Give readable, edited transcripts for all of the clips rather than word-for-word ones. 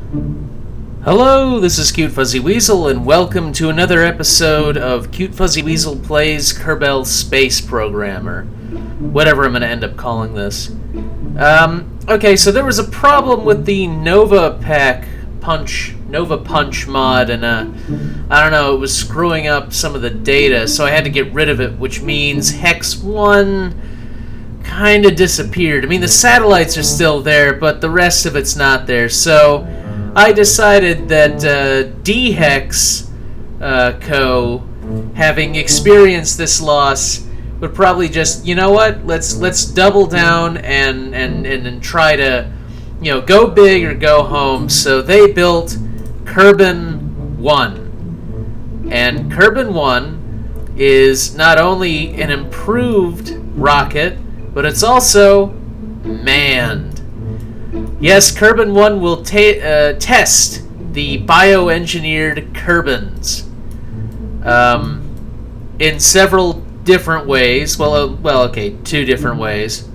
Hello, this is Cute Fuzzy Weasel, and welcome to another episode of Cute Fuzzy Weasel Plays Kerbal Space Programmer. Whatever I'm going to end up calling this. Okay, so there was a problem with the Nova Punch mod, and I don't know, it was screwing up some of the data, so I had to get rid of it, which means Hex 1 kind of disappeared. I mean, the satellites are still there, but the rest of it's not there, so I decided that D-Hex Co., having experienced this loss, would probably just, you know what, let's double down and try to, you know, go big or go home. So they built Kerben 1. And Kerben 1 is not only an improved rocket, but it's also manned. Yes, Kerben 1 will test the bioengineered Kerbens in several different ways. Okay, two different ways.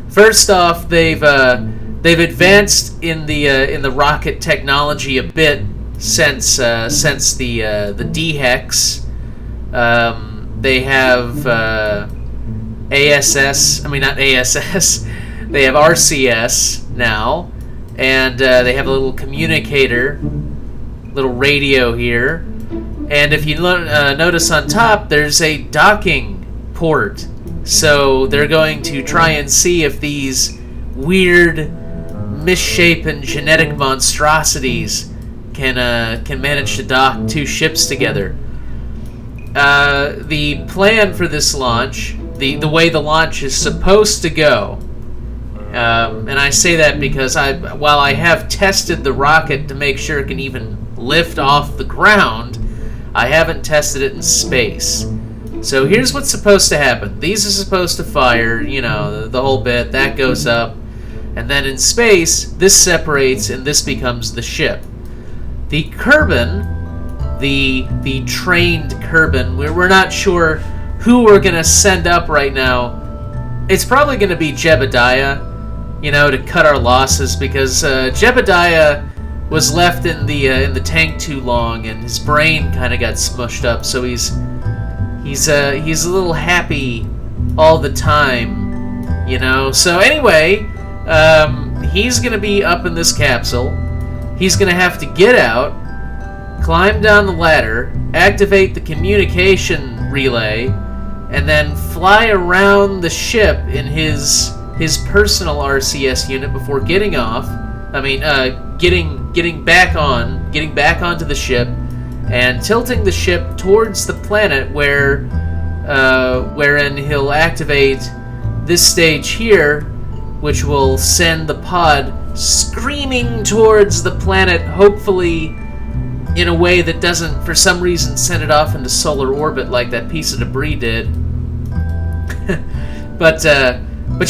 First off, they've advanced in the rocket technology a bit since the D-Hex. They have ASS. I mean, not ASS. They have RCS now, and they have a little communicator, little radio here. And if you notice on top, there's a docking port. So they're going to try and see if these weird, misshapen genetic monstrosities can manage to dock two ships together. The plan for this launch, the way the launch is supposed to go, and I say that because while I have tested the rocket to make sure it can even lift off the ground, I haven't tested it in space. So here's what's supposed to happen. These are supposed to fire, you know, the whole bit. That goes up. And then in space, this separates and this becomes the ship. The Kerben, the trained Kerben, we're not sure who we're going to send up right now. It's probably going to be Jebediah, you know, to cut our losses, because Jebediah was left in the tank too long, and his brain kind of got smushed up. So he's a little happy all the time, you know. So anyway, he's gonna be up in this capsule. He's gonna have to get out, climb down the ladder, activate the communication relay, and then fly around the ship in his personal RCS unit before getting off. I mean, getting back onto the ship and tilting the ship towards the planet wherein he'll activate this stage here, which will send the pod screaming towards the planet, hopefully in a way that doesn't, for some reason, send it off into solar orbit like that piece of debris did. But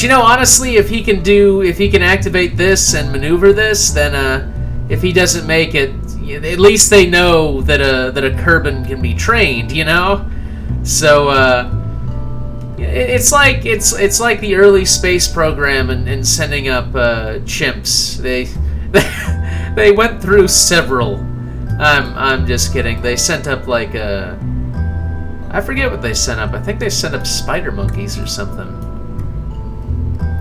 you know, honestly, if he can activate this and maneuver this, then if he doesn't make it, at least they know that a Kerben can be trained, you know. So it's like the early space program and sending up chimps. They went through several. I'm just kidding. They sent up like I forget what they sent up. I think they sent up spider monkeys or something.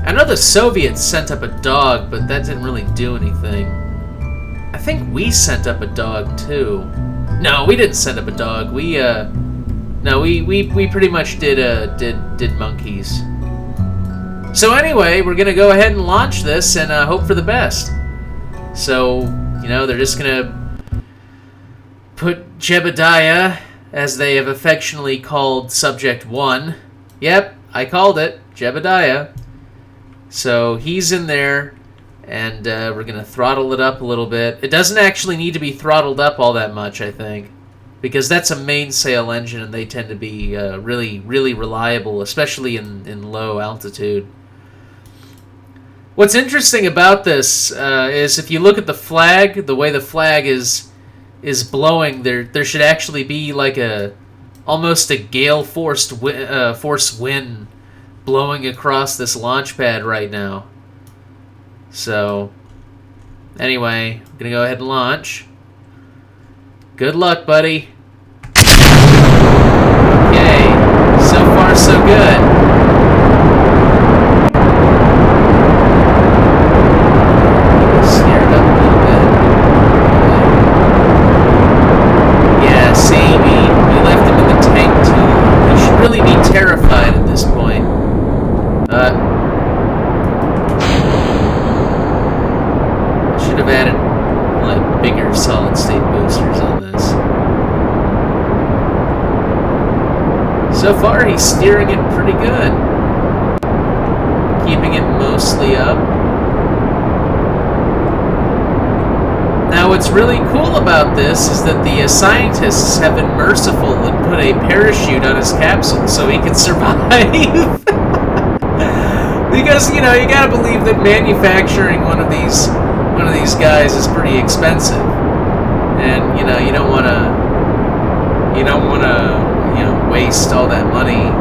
I know the Soviets sent up a dog, but that didn't really do anything. I think we sent up a dog too. No, we didn't send up a dog. We pretty much did monkeys. So anyway, we're gonna go ahead and launch this and hope for the best. So, you know, they're just gonna put Jebediah, as they have affectionately called Subject 1. Yep, I called it, Jebediah. So he's in there, and we're going to throttle it up a little bit. It doesn't actually need to be throttled up all that much, I think, because that's a mainsail engine, and they tend to be really, really reliable, especially in low altitude. What's interesting about this is if you look at the flag, the way the flag is blowing, there should actually be like almost a gale force wind blowing across this launch pad right now. So Anyway, I'm gonna go ahead and launch. Good luck, buddy. Okay, so far so good. Scared up a little bit. Yeah, see, we left him in the tank too long. He should really be terrified at this point. Should have added like bigger solid state boosters on this. So far he's steering it pretty good. Keeping it mostly up. Now what's really cool about this is that the scientists have been merciful and put a parachute on his capsule so he can survive. Because, you know, you gotta believe that manufacturing one of these guys is pretty expensive, and you know you don't want to waste all that money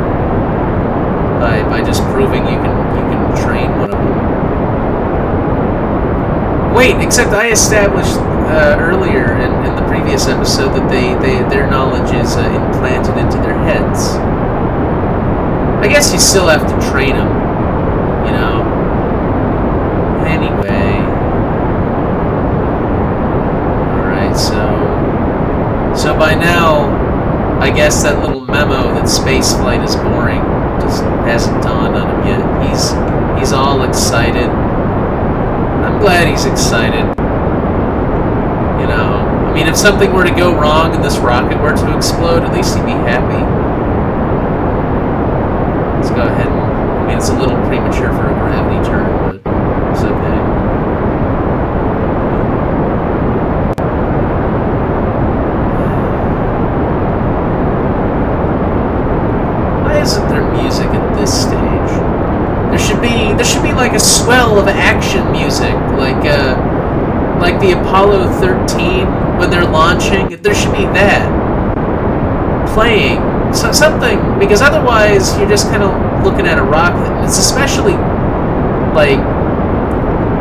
by just proving you can train one of them. Wait, except I established earlier in the previous episode that their knowledge is implanted into their heads. I guess you still have to train them, you know. Anyway. So by now, I guess that little memo that spaceflight is boring just hasn't dawned on him yet. He's all excited. I'm glad he's excited. You know, I mean, if something were to go wrong and this rocket were to explode, at least he'd be happy. Let's go ahead and, I mean, it's a little premature for a gravity turn, but it's okay. Isn't there music at this stage? There should be like a swell of action music, like the Apollo 13 when they're launching. There should be that playing, so something, because otherwise you're just kind of looking at a rocket. And it's especially like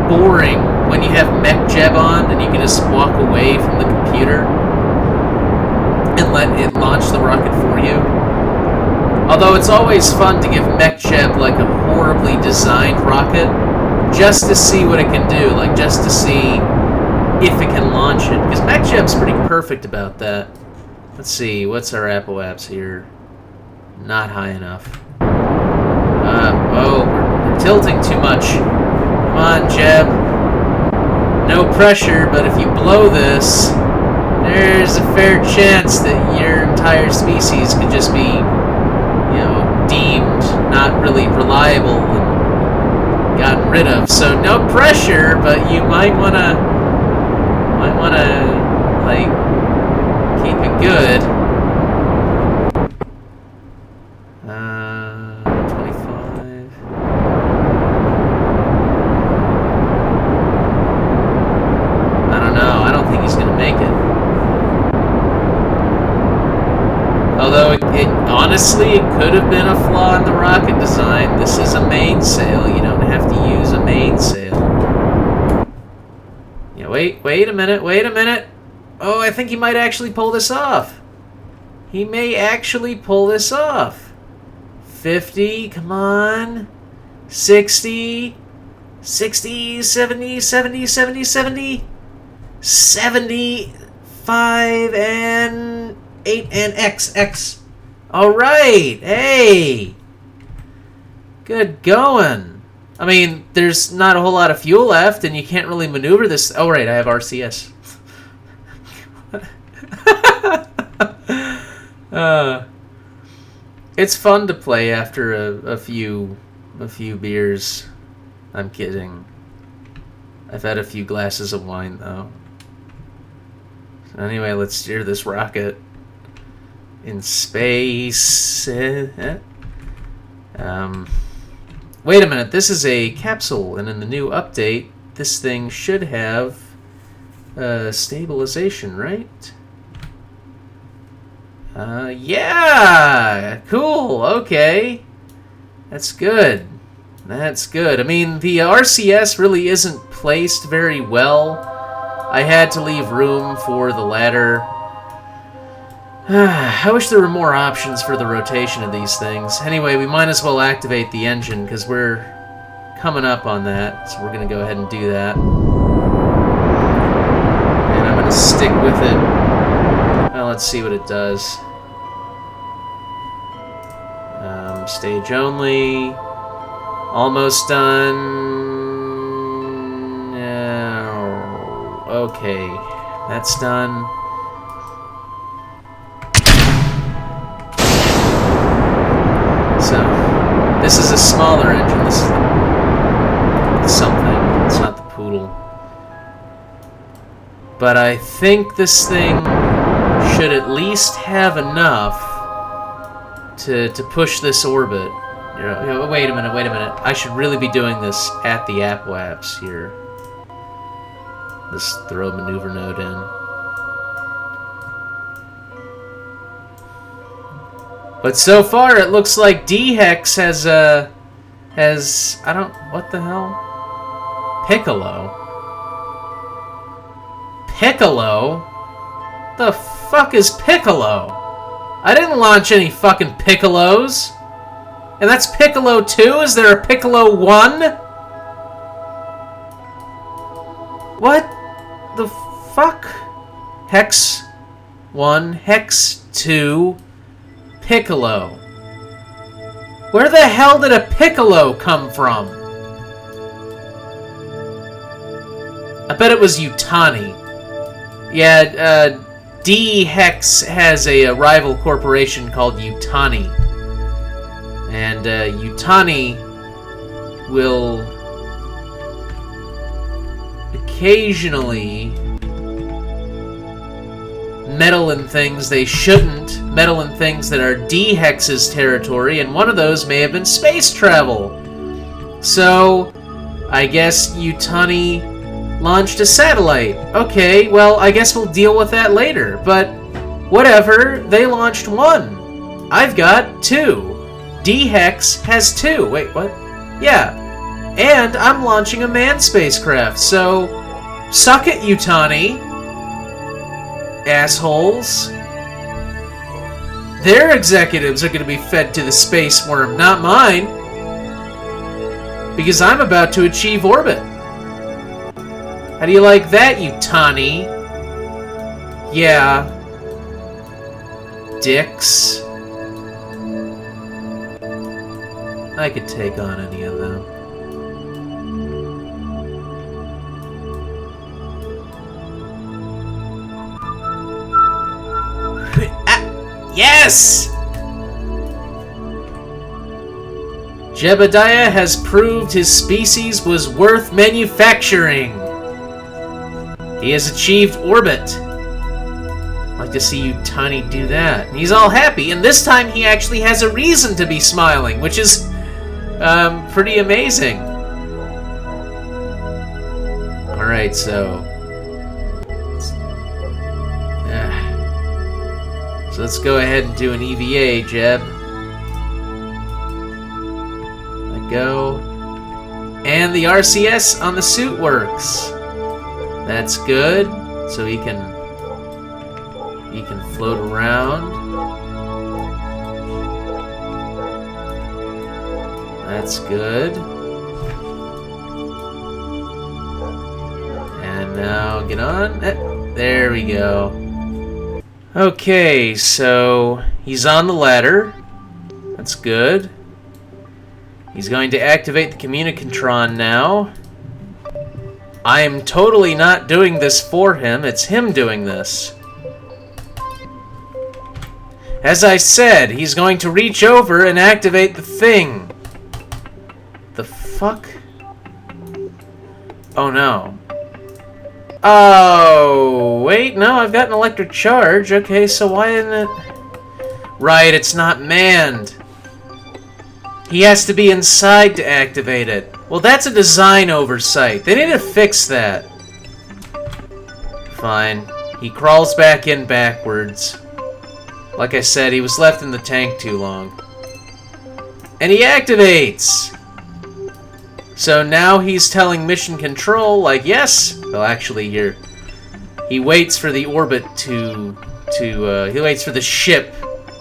boring when you have Mech Jeb on and you can just walk away from the computer and let it launch the rocket for you. Although it's always fun to give Mech Jeb like a horribly designed rocket, just to see what it can do, like just to see if it can launch it. Because Mech Jeb's pretty perfect about that. Let's see, what's our apoaps here? Not high enough. Oh, we're tilting too much. Come on, Jeb. No pressure, but if you blow this, there's a fair chance that your entire species could just be, you know, deemed not really reliable and gotten rid of. So no pressure, but you might wanna like keep it good. 25. I don't know. I don't think he's gonna make it. Although honestly, it could have been a flaw in the rocket design. This is a mainsail. You don't have to use a mainsail. Yeah, wait a minute. Oh, I think he might actually pull this off. He may actually pull this off. 50, come on. 60, 70, 70, 70, 70, 75, and 8, and X. All right, hey. Good going. I mean, there's not a whole lot of fuel left, and you can't really maneuver this. Oh, right, I have RCS. It's fun to play after a few beers. I'm kidding. I've had a few glasses of wine, though. So anyway, let's steer this rocket in space. Wait a minute, this is a capsule, and in the new update, this thing should have stabilization, right? Yeah! Cool, okay. That's good. That's good. I mean, the RCS really isn't placed very well. I had to leave room for the ladder. I wish there were more options for the rotation of these things. Anyway, we might as well activate the engine, because we're coming up on that. So we're going to go ahead and do that. And I'm going to stick with it. Well, let's see what it does. Stage only. Almost done. Okay, that's done. So, this is a smaller engine. This is the something. It's not the Poodle. But I think this thing should at least have enough to push this orbit. Wait a minute. I should really be doing this at the AppWaps here. Let's throw a maneuver node in. But so far, it looks like D-Hex has I don't, what the hell? Piccolo? Piccolo? The fuck is Piccolo? I didn't launch any fucking Piccolos. And that's Piccolo 2? Is there a Piccolo 1? What the fuck? Hex 1, Hex 2, Piccolo. Where the hell did a Piccolo come from? I bet it was Yutoni. Yeah, D-Hex has a rival corporation called Yutoni. And Yutoni will occasionally meddle in things they shouldn't, meddle in things that are D-Hex's territory, and one of those may have been space travel. So, I guess Yutoni launched a satellite. Okay, well, I guess we'll deal with that later, but whatever, they launched one. I've got 2. D-Hex has 2. Wait, what? Yeah. And I'm launching a manned spacecraft, so suck it, Yutoni. Assholes. Their executives are going to be fed to the space worm, not mine. Because I'm about to achieve orbit. How do you like that, Yutoni? Yeah. Dicks. I could take on any of them. Yes! Jebediah has proved his species was worth manufacturing. He has achieved orbit. I'd like to see Yutoni do that. And he's all happy, and this time he actually has a reason to be smiling, which is pretty amazing. Alright, so let's go ahead and do an EVA, Jeb. Let go. And the RCS on the suit works. That's good. So he can float around. That's good. And now get on. There we go. Okay, so he's on the ladder. That's good. He's going to activate the Communicatron now. I am totally not doing this for him. It's him doing this. As I said, he's going to reach over and activate the thing. The fuck? Oh no. Oh, wait, no, I've got an electric charge. Okay, so why isn't it... Right, it's not manned. He has to be inside to activate it. Well, that's a design oversight. They need to fix that. Fine. He crawls back in backwards. Like I said, he was left in the tank too long. And he activates! So now he's telling mission control, like, yes. Well, actually, here he waits for the orbit he waits for the ship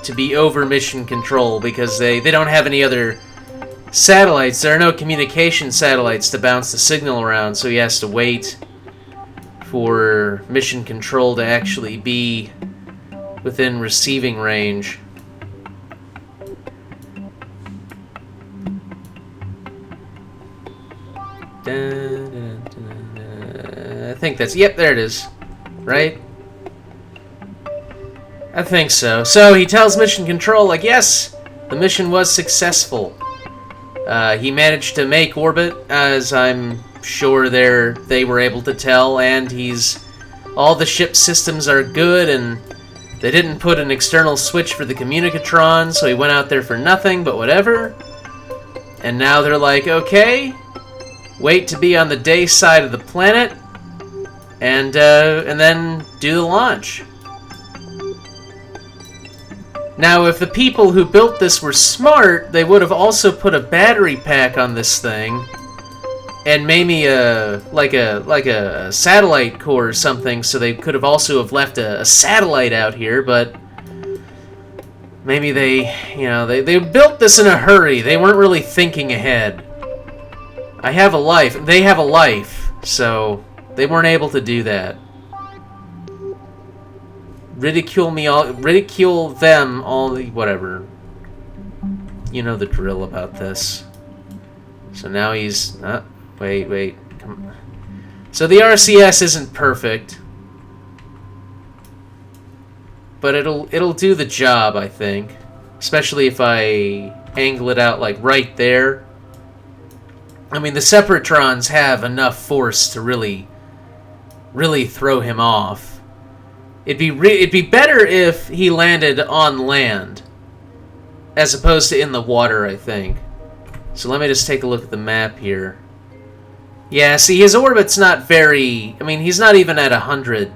to be over mission control because they don't have any other satellites. There are no communication satellites to bounce the signal around, so he has to wait for mission control to actually be within receiving range. I think that's... Yep, there it is. Right? I think so. So he tells mission control, like, yes, the mission was successful. He managed to make orbit, as I'm sure they were able to tell, and all the ship systems are good, and they didn't put an external switch for the communicatron, so he went out there for nothing, but whatever. And now they're like, okay, wait to be on the day side of the planet, and then do the launch. Now, if the people who built this were smart, they would have also put a battery pack on this thing, and maybe like a satellite core or something, so they could have also have left a satellite out here. But maybe they built this in a hurry. They weren't really thinking ahead. I have a life. They have a life, so they weren't able to do that. Ridicule them all, whatever. You know the drill about this. So now he's... wait. Come on. So the RCS isn't perfect. But it'll do the job, I think. Especially if I angle it out, like, right there. I mean, the Separatrons have enough force to really throw him off. It'd be better if he landed on land, as opposed to in the water, I think. So let me just take a look at the map here. Yeah, see, his orbit's not very... I mean, he's not even at 100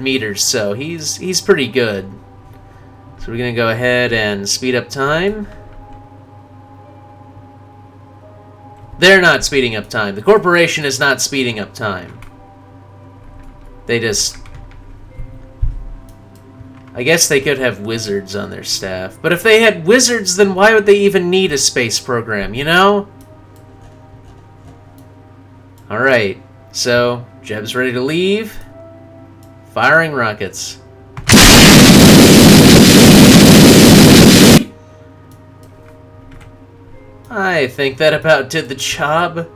meters, so he's pretty good. So we're gonna go ahead and speed up time. They're not speeding up time. The corporation is not speeding up time. They just... I guess they could have wizards on their staff. But if they had wizards, then why would they even need a space program, you know? Alright, so Jeb's ready to leave. Firing rockets. I think that about did the job.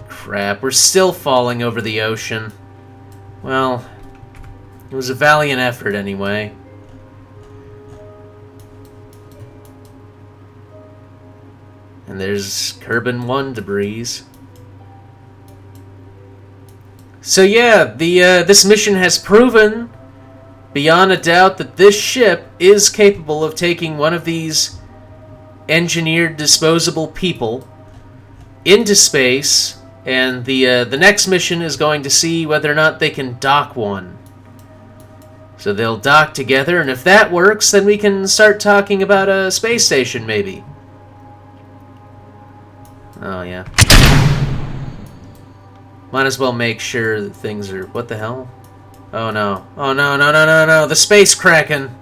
Crap, we're still falling over the ocean. Well, it was a valiant effort anyway. And there's Kerben 1 debris. So yeah, this mission has proven beyond a doubt that this ship is capable of taking one of these engineered disposable people into space. And the next mission is going to see whether or not they can dock one. So they'll dock together, and if that works, then we can start talking about a space station, maybe. Oh, yeah. Might as well make sure that things are... What the hell? Oh, no. Oh, no. The space kraken.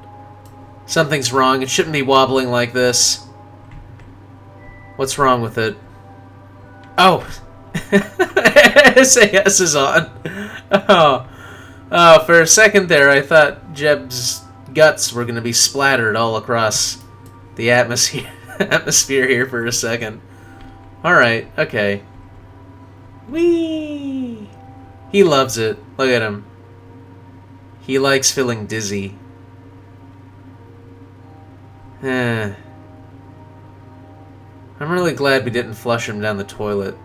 Something's wrong. It shouldn't be wobbling like this. What's wrong with it? Oh! SAS is on. Oh, for a second there, I thought Jeb's guts were going to be splattered all across the atmosphere here for a second. Alright, okay. Whee! He loves it. Look at him. He likes feeling dizzy. I'm really glad we didn't flush him down the toilet.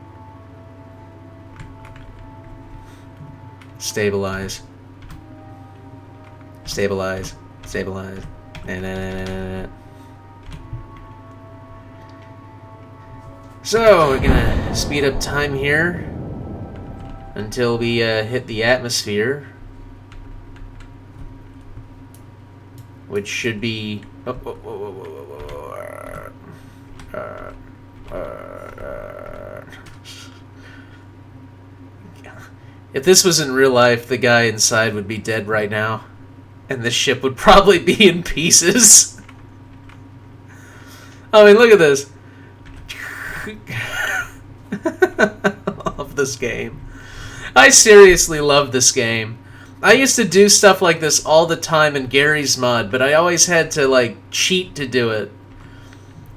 Stabilize. Stabilize. Stabilize. So, we're gonna speed up time here until we hit the atmosphere, which should be... If this was in real life, the guy inside would be dead right now. And the ship would probably be in pieces. I mean, look at this. I love this game. I seriously love this game. I used to do stuff like this all the time in Gary's mod, but I always had to, like, cheat to do it.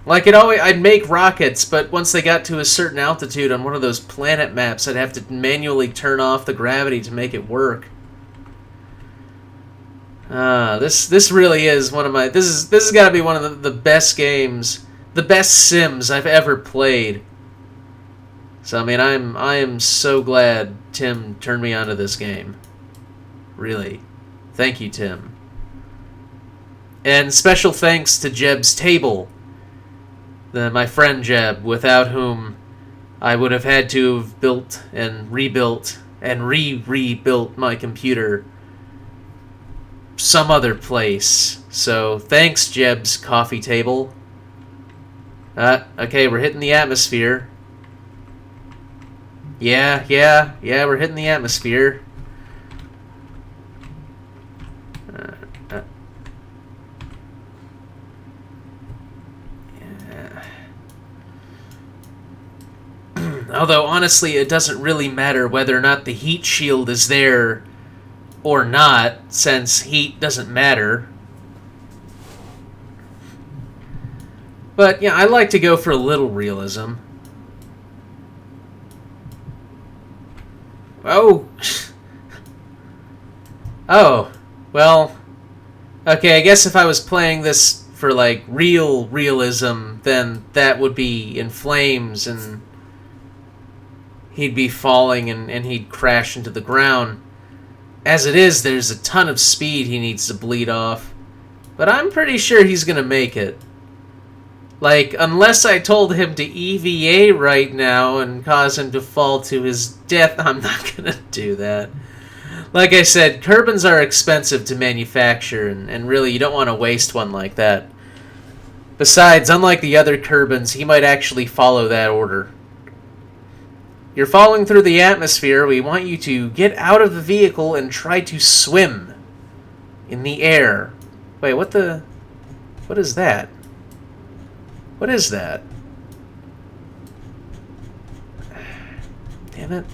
Like, I'd make rockets, but once they got to a certain altitude on one of those planet maps, I'd have to manually turn off the gravity to make it work. This really is one of my... This has got to be one of the best games, the best Sims I've ever played. So, I mean, I am so glad Tim turned me onto this game. Really. Thank you, Tim. And special thanks to Jeb's Table, my friend Jeb, without whom I would have had to have built and rebuilt and rebuilt my computer some other place. So, thanks, Jeb's Coffee Table. Okay, we're hitting the atmosphere. Yeah, we're hitting the atmosphere. Although, honestly, it doesn't really matter whether or not the heat shield is there or not, since heat doesn't matter. But, yeah, I like to go for a little realism. Oh. Oh. Well. Okay, I guess if I was playing this for, like, real realism, then that would be in flames and he'd be falling and he'd crash into the ground. As it is, there's a ton of speed he needs to bleed off. But I'm pretty sure he's gonna make it. Like, unless I told him to EVA right now and cause him to fall to his death, I'm not gonna do that. Like I said, Kerbens are expensive to manufacture, and really, you don't want to waste one like that. Besides, unlike the other Kerbens, he might actually follow that order. You're falling through the atmosphere. We want you to get out of the vehicle and try to swim in the air. Wait, what is that? What is that? Damn it.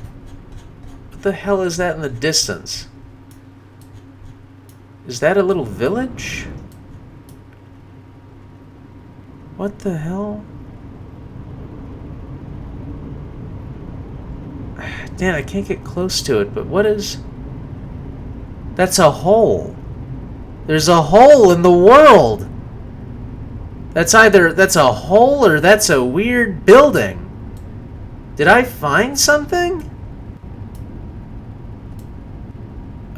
What the hell is that in the distance? Is that a little village? What the hell? Damn, I can't get close to it, but what is... That's a hole. There's a hole in the world! That's a hole or that's a weird building. Did I find something?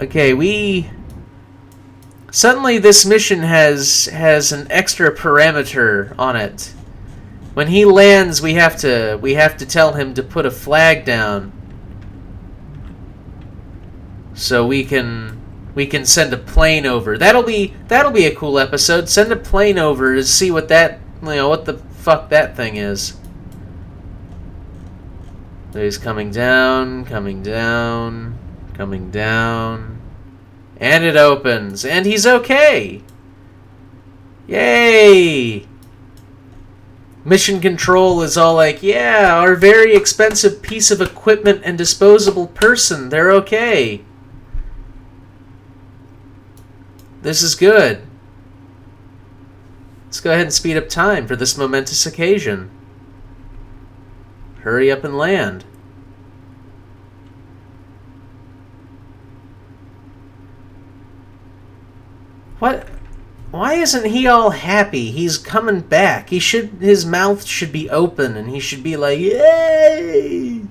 Okay, suddenly this mission has an extra parameter on it. When he lands, we have to tell him to put a flag down. So we can send a plane over. That'll be a cool episode. Send a plane over to see what what the fuck that thing is. He's coming down, coming down, coming down. And it opens. And he's okay! Yay! Mission Control is all like, yeah, our very expensive piece of equipment and disposable person, they're okay. This is good. Let's go ahead and speed up time for this momentous occasion. Hurry up and land. What? Why isn't he all happy? He's coming back. His mouth should be open and he should be like, yay!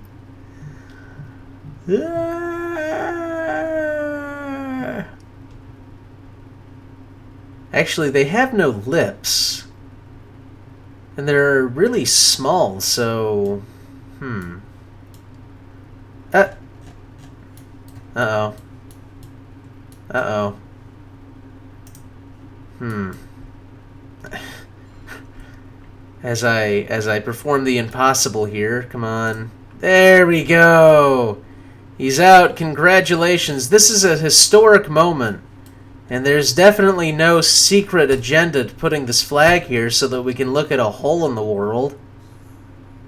Actually, they have no lips. And they're really small, so... Uh-oh. Uh-oh. as I perform the impossible here. Come on. There we go. He's out. Congratulations. This is a historic moment. And there's definitely no secret agenda to putting this flag here so that we can look at a hole in the world.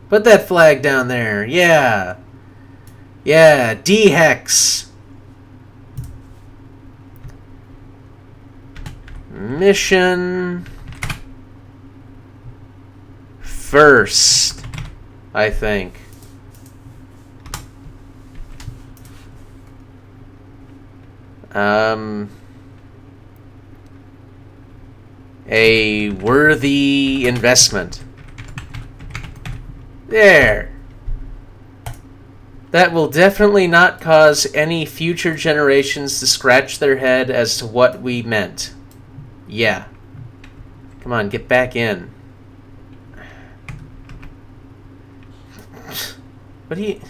Put that flag down there. Yeah. Yeah, D-Hex. Mission first, I think. A worthy investment. There. That will definitely not cause any future generations to scratch their head as to what we meant. Yeah. Come on, get back in. What do you...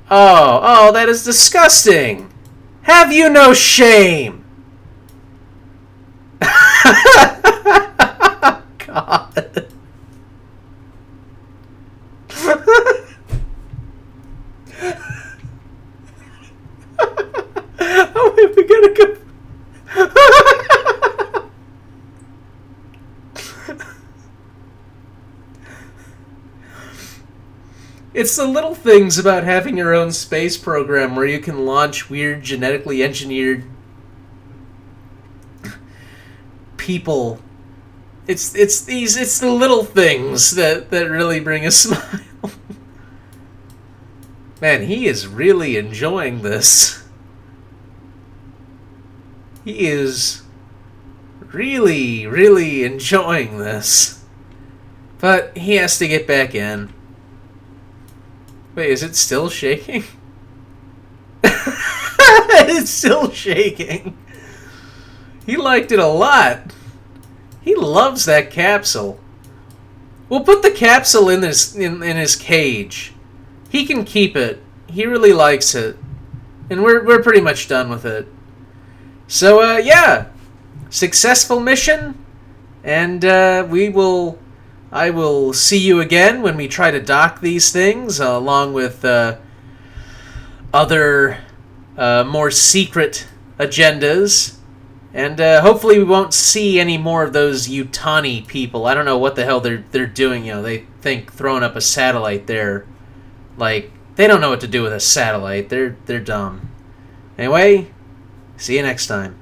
Oh, that is disgusting! Have you no shame? God. How are we gonna go? It's the little things about having your own space program where you can launch weird genetically engineered people. It's the little things that really bring a smile. Man, he is really enjoying this. He is really, really enjoying this. But he has to get back in. Wait, is it still shaking? It's still shaking. He liked it a lot. He loves that capsule. We'll put the capsule in his cage. He can keep it. He really likes it. And we're pretty much done with it. So, yeah. Successful mission. And I will see you again when we try to dock these things, along with other more secret agendas. And hopefully we won't see any more of those Yutoni people. I don't know what the hell they're doing. You know, they think throwing up a satellite there, like, they don't know what to do with a satellite. They're dumb. Anyway, see you next time.